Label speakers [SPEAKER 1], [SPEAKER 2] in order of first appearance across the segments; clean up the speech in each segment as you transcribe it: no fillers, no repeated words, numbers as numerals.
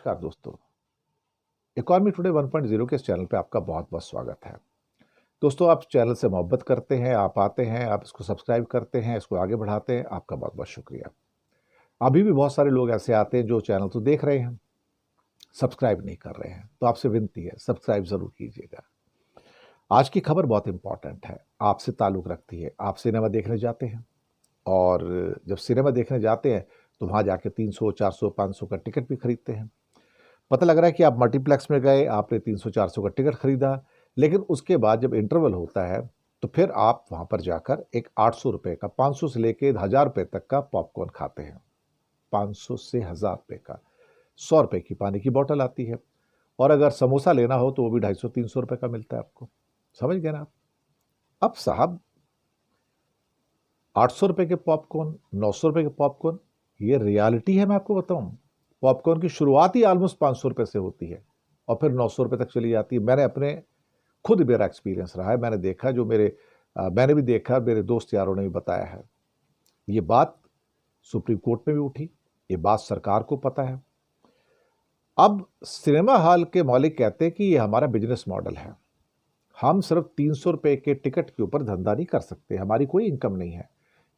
[SPEAKER 1] नमस्कार दोस्तों। Economy today 1.0 के इस चैनल पे आपका बहुत बहुत स्वागत है। दोस्तों, आप चैनल से मोहब्बत करते हैं, आप आते हैं, आप इसको सब्सक्राइब करते हैं, इसको आगे बढ़ाते हैं, आपका बहुत बहुत शुक्रिया। अभी भी बहुत सारे लोग ऐसे आते हैं जो चैनल तो देख रहे हैं, सब्सक्राइब नहीं कर रहे हैं, तो आपसे विनती है सब्सक्राइब जरूर कीजिएगा। आज की खबर बहुत इंपॉर्टेंट है, आपसे ताल्लुक रखती है। आप सिनेमा देखने जाते हैं और जब सिनेमा देखने जाते हैं तो वहां जाके 300, 400, 500 का टिकट भी खरीदते हैं। पता लग रहा है कि आप मल्टीप्लेक्स में गए, आपने 300-400 का टिकट खरीदा, लेकिन उसके बाद जब इंटरवल होता है तो फिर आप वहां पर जाकर एक 800 रुपए का, 500 से लेके 1000 रुपए तक का पॉपकॉर्न खाते हैं। 500 से 1000 रुपए का, 100 रुपए की पानी की बोतल आती है, और अगर समोसा लेना हो तो वो भी 250-300 रुपए का मिलता है आपको। समझ गए ना आप? अब साहब, 800 रुपए के पॉपकॉर्न, 900 रुपए के पॉपकॉर्न, ये रियलिटी है। मैं आपको बताऊं, पॉपकॉर्न की शुरुआत ही ऑलमोस्ट 500 रुपए से होती है और फिर 900 रुपए तक चली जाती है। मैंने अपने खुद मेरा एक्सपीरियंस रहा है, मैंने देखा, जो मैंने भी देखा, मेरे दोस्त यारों ने भी बताया है। ये बात सुप्रीम कोर्ट में भी उठी, ये बात सरकार को पता है। अब सिनेमा हॉल के मालिक कहते हैं कि ये हमारा बिजनेस मॉडल है, हम सिर्फ 300 रुपए के टिकट के ऊपर धंधा नहीं कर सकते, हमारी कोई इनकम नहीं है,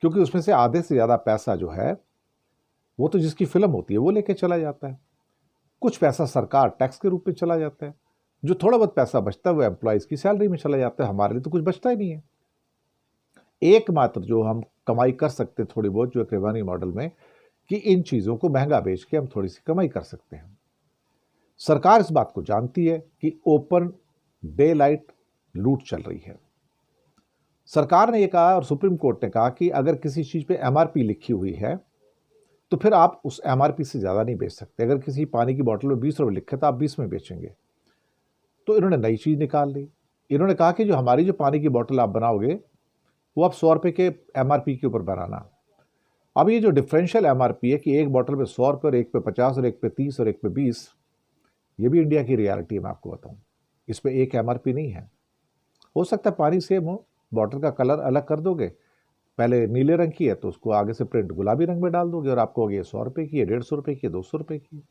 [SPEAKER 1] क्योंकि उसमें से आधे से ज्यादा पैसा जो है वो तो जिसकी फिल्म होती है वो लेके चला जाता है। कुछ पैसा सरकार टैक्स के रूप में चला जाता है, जो थोड़ा बहुत पैसा बचता है वो एम्प्लॉयज की सैलरी में चला जाता है। हमारे लिए तो कुछ बचता ही नहीं है। एकमात्र जो हम कमाई कर सकते हैं थोड़ी बहुत, जो एक रेवानी मॉडल में, कि इन चीजों को महंगा बेच के हम थोड़ी सी कमाई कर सकते हैं। सरकार इस बात को जानती है कि ओपन डे लाइट लूट चल रही है। सरकार ने यह कहा और सुप्रीम कोर्ट ने कहा कि अगर किसी चीज पे एमआरपी लिखी हुई है तो फिर आप उस एमआरपी से ज्यादा नहीं बेच सकते। अगर किसी पानी की बोतल में 20 रुपए लिखे तो आप 20 में बेचेंगे। तो इन्होंने नई चीज निकाल ली। इन्होंने कहा कि जो हमारी जो पानी की बोतल आप बनाओगे वो आप 100 रुपए के एमआरपी के ऊपर बनाना। अब ये जो डिफरेंशियल एमआरपी है कि एक बोतल पे 100 रुपए और एक पे 50 और एक पे 30 और एक पे 20, ये भी इंडिया की रियलिटी है। मैं आपको बताऊं, इस पे एक एमआरपी नहीं है। हो सकता है पानी सेम हो, बॉटल का कलर अलग कर दोगे, पहले नीले रंग की है तो उसको आगे से प्रिंट गुलाबी रंग में डाल दोगे और आपको ये 100 रुपए की है, 150 रुपए की है, 200 रुपए की है।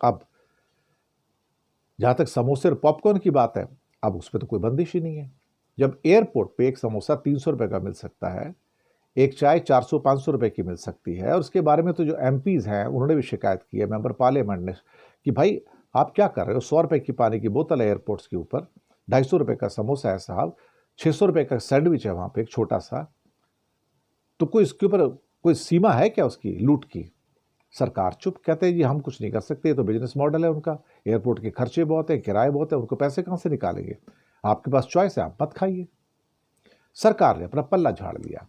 [SPEAKER 1] अब जहां तक समोसे और पॉपकॉर्न की बात है, अब उस पर तो कोई बंदिश ही नहीं है। जब एयरपोर्ट पे एक समोसा 300 रुपए का मिल सकता है, एक चाय 400-500 रुपए की मिल सकती है, और उसके बारे में तो जो एमपीज हैं उन्होंने भी शिकायत की है, मेंबर पार्लियामेंट ने, कि भाई आप क्या कर रहे हो, 100 रुपए की पानी की बोतल है एयरपोर्ट्स के ऊपर, 250 रुपए का समोसा है साहब, 600 रुपए का सैंडविच है वहां पे एक छोटा सा, तो कोई इसके ऊपर कोई सीमा है क्या उसकी लूट की? सरकार चुप, कहते हैं जी हम कुछ नहीं कर सकते, ये तो बिजनेस मॉडल है उनका, एयरपोर्ट के खर्चे बहुत है, किराए बहुत है, उनको पैसे कहां से निकालेंगे? आपके पास चॉइस है, आप मत खाइए। सरकार ने अपना पल्ला झाड़ लिया,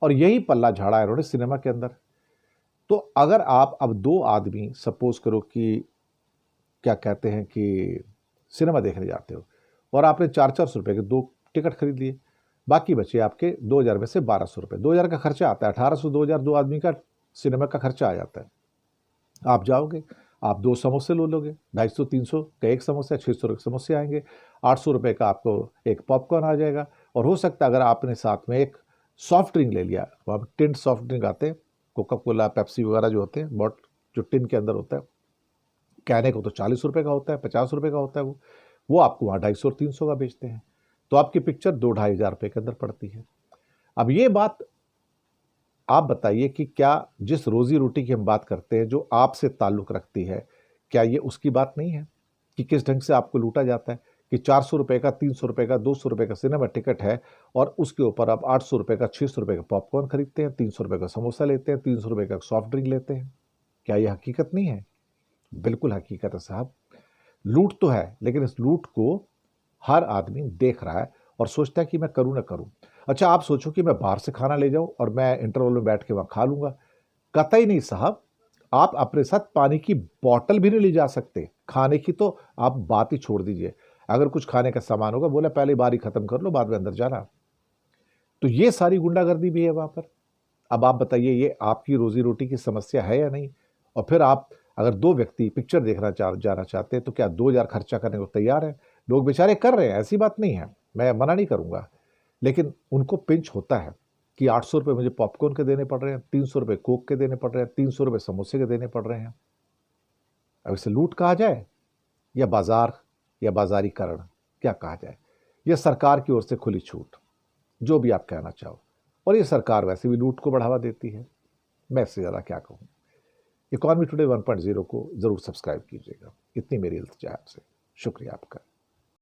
[SPEAKER 1] और यही पल्ला झाड़ा है इन्होंने सिनेमा के अंदर। तो अगर आप अब दो आदमी सपोज करो कि क्या कहते हैं कि सिनेमा देखने जाते हो और आपने 400-400 रुपए के दो टिकट खरीद लिए, बाकी बचे आपके 2000 में से 1200 रुपए। 2000 का खर्चा आता है, 1800, 2000 दो आदमी का सिनेमा का खर्चा आ जाता है। आप जाओगे, आप दो समोसे लो लोगे, 250-300 का एक समोसा, 600 के समोसे आएंगे, 800 रुपए का आपको एक पॉपकॉर्न आ जाएगा। और हो सकता है अगर आपने साथ में एक सॉफ्ट ड्रिंक ले लिया, वहाँ टिन सॉफ्ट ड्रिंक आते हैं, कोका कोला, पेप्सी वगैरह जो होते हैं, बॉट जो टिन के अंदर होता है, कहने को तो 40 रुपए का होता है, 50 रुपए का होता है, वो आपको वहाँ 250 और 300 का बेचते हैं। तो आपकी पिक्चर 2-2,500 रुपए के अंदर पड़ती है। अब ये बात आप बताइए कि क्या जिस रोजी रोटी की हम बात करते हैं, जो आपसे ताल्लुक रखती है, क्या ये उसकी बात नहीं है कि किस ढंग से आपको लूटा जाता है? कि 400 रुपए का, 300 रुपए का, 200 रुपए का सिनेमा टिकट है और उसके ऊपर आप 800 रुपए का, 600 रुपए का पॉपकॉर्न खरीदते हैं, 300 रुपए का समोसा लेते हैं, 300 रुपए का सॉफ्ट ड्रिंक लेते हैं। क्या यह हकीकत नहीं है? बिल्कुल हकीकत है साहब। लूट तो है, लेकिन इस लूट को हर आदमी देख रहा है और सोचता है कि मैं करूं ना करूं। अच्छा, आप सोचो कि मैं बाहर से खाना ले जाऊं और मैं इंटरवल में बैठ के वहां खा लूंगा। कतई नहीं साहब। आप अपने साथ पानी की बोतल भी नहीं ले जा सकते, खाने की तो आप बात ही छोड़ दीजिए। अगर कुछ खाने का सामान होगा, बोला पहले बारी खत्म कर लो, बाद में अंदर जाना। तो ये सारी गुंडागर्दी भी है वहां पर। अब आप बताइए, ये आपकी रोजी रोटी की समस्या है या नहीं? और फिर आप अगर दो व्यक्ति पिक्चर देखना जाना चाहते हैं तो क्या 2000 खर्चा करने को तैयार है? लोग बेचारे कर रहे हैं, ऐसी बात नहीं है, मैं मना नहीं करूंगा, लेकिन उनको पिंच होता है कि 800 रुपये मुझे पॉपकॉर्न के देने पड़ रहे हैं, 300 रुपये कोक के देने पड़ रहे हैं, 300 रुपये समोसे के देने पड़ रहे हैं। अब इसे लूट कहा जाए या बाजार या बाजारीकरण, क्या कहा जाए? यह सरकार की ओर से खुली छूट, जो भी आप कहना चाहो। और ये सरकार वैसे भी लूट को बढ़ावा देती है, मैं इससे ज़्यादा क्या कहूँ। इकॉनमी टुडे 1.0 को ज़रूर सब्सक्राइब कीजिएगा, इतनी मेरी इल्तिजा है आपसे। शुक्रिया आपका।